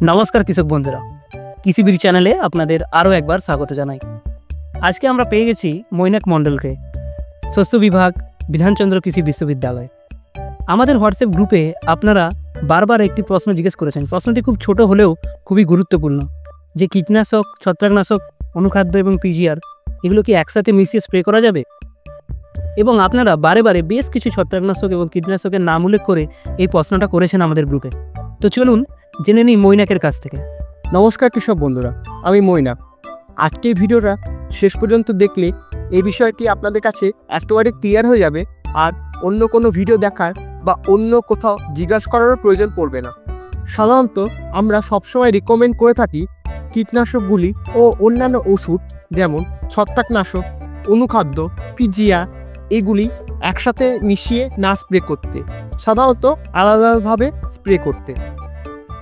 নমস্কার কৃষক বন্ধুরা, কৃষিবির চ্যানেলে আপনাদের আরও একবার স্বাগত জানাই। আজকে আমরা পেয়ে গেছি মৈনাক মণ্ডলকে, শস্য বিভাগ, বিধানচন্দ্র কৃষি বিশ্ববিদ্যালয়। আমাদের হোয়াটসঅ্যাপ গ্রুপে আপনারা বারবার একটি প্রশ্ন জিজ্ঞেস করেছেন। প্রশ্নটি খুব ছোট হলেও খুবই গুরুত্বপূর্ণ, যে কীটনাশক, ছত্রাকনাশক, অনুখাদ্য এবং পিজিআর এগুলো কি একসাথে মিশিয়ে স্প্রে করা যাবে? এবং আপনারা বারে বারে বেশ কিছু ছত্রাকনাশক এবং কীটনাশকের নাম উল্লেখ করে এই প্রশ্নটা করেছেন আমাদের গ্রুপে। তো চলুন জেনে নিই মৈনাকের কাছ থেকে। নমস্কার কৃষক বন্ধুরা, আমি মৈনাক। আজকের ভিডিওটা শেষ পর্যন্ত দেখলে এই বিষয়টি আপনাদের কাছে একেবারে ক্লিয়ার হয়ে যাবে, আর অন্য কোনো ভিডিও দেখার বা অন্য কোথাও জিজ্ঞাসা করারও প্রয়োজন পড়বে না। সাধারণত আমরা সবসময় রিকমেন্ড করে থাকি কীটনাশকগুলি ও অন্যান্য ওষুধ যেমন ছত্রাকনাশক, অনুখাদ্য, পিজিআর এগুলি একসাথে মিশিয়ে না স্প্রে করতে, সাধারণত আলাদাভাবে স্প্রে করতে।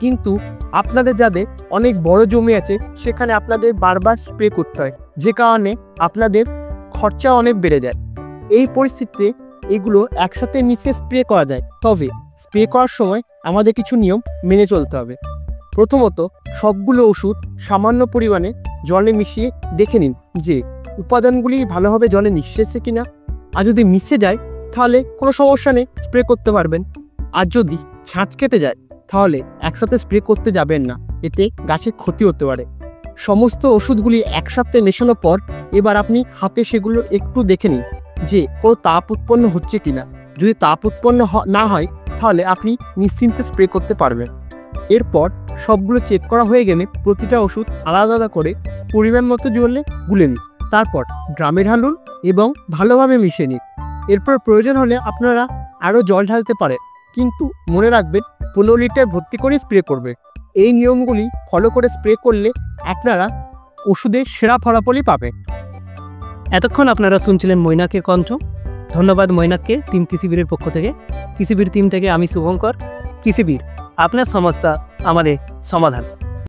কিন্তু আপনাদের যাদের অনেক বড় জমি আছে সেখানে আপনাদের বারবার স্প্রে করতে হয়, যে কারণে আপনাদের খরচা অনেক বেড়ে যায়। এই পরিস্থিতিতে এগুলো একসাথে মিশিয়ে স্প্রে করা যায়, তবে স্প্রে করার সময় আমাদের কিছু নিয়ম মেনে চলতে হবে। প্রথমত, সবগুলো ওষুধ সামান্য পরিমাণে জলে মিশিয়ে দেখে নিন যে উপাদানগুলি ভালোভাবে জলে মিশেছে কিনা। আর যদি মিশে যায় তাহলে কোনো সমস্যা নেই, স্প্রে করতে পারবেন। আর যদি ছাঁচ কেটে যায় তাহলে একসাথে স্প্রে করতে যাবেন না, এতে গাছের ক্ষতি হতে পারে। সমস্ত ওষুধগুলি একসাথে মেশানোর পর এবার আপনি হাতে সেগুলো একটু দেখে নিন যে কোনো তাপ উৎপন্ন হচ্ছে কিনা। যদি তাপ উৎপন্ন না হয় তাহলে আপনি নিশ্চিন্তে স্প্রে করতে পারবেন। এরপর সবগুলো চেক করা হয়ে গেলে প্রতিটা ওষুধ আলাদা আলাদা করে পরিমাণ মতো জলে গুলে নিন, তারপর ড্রামে ঢালুন এবং ভালোভাবে মিশিয়ে নিন। এরপর প্রয়োজন হলে আপনারা আরও জল ঢালতে পারেন, কিন্তু মনে রাখবেন 15 লিটার ভর্তি করে স্প্রে করবে। এই নিয়মগুলি ফলো করে স্প্রে করলে আপনারা ওষুধের সেরা ফলাফলই পাবেন। এতক্ষণ আপনারা শুনছিলেন মৈনাকের কণ্ঠ। ধন্যবাদ মৈনাককে, টিম কৃষিবীরের পক্ষ থেকে। কৃষিবীর টিম থেকে আমি শুভঙ্কর। কৃষিবীর, আপনার সমস্যা আমাদের সমাধান।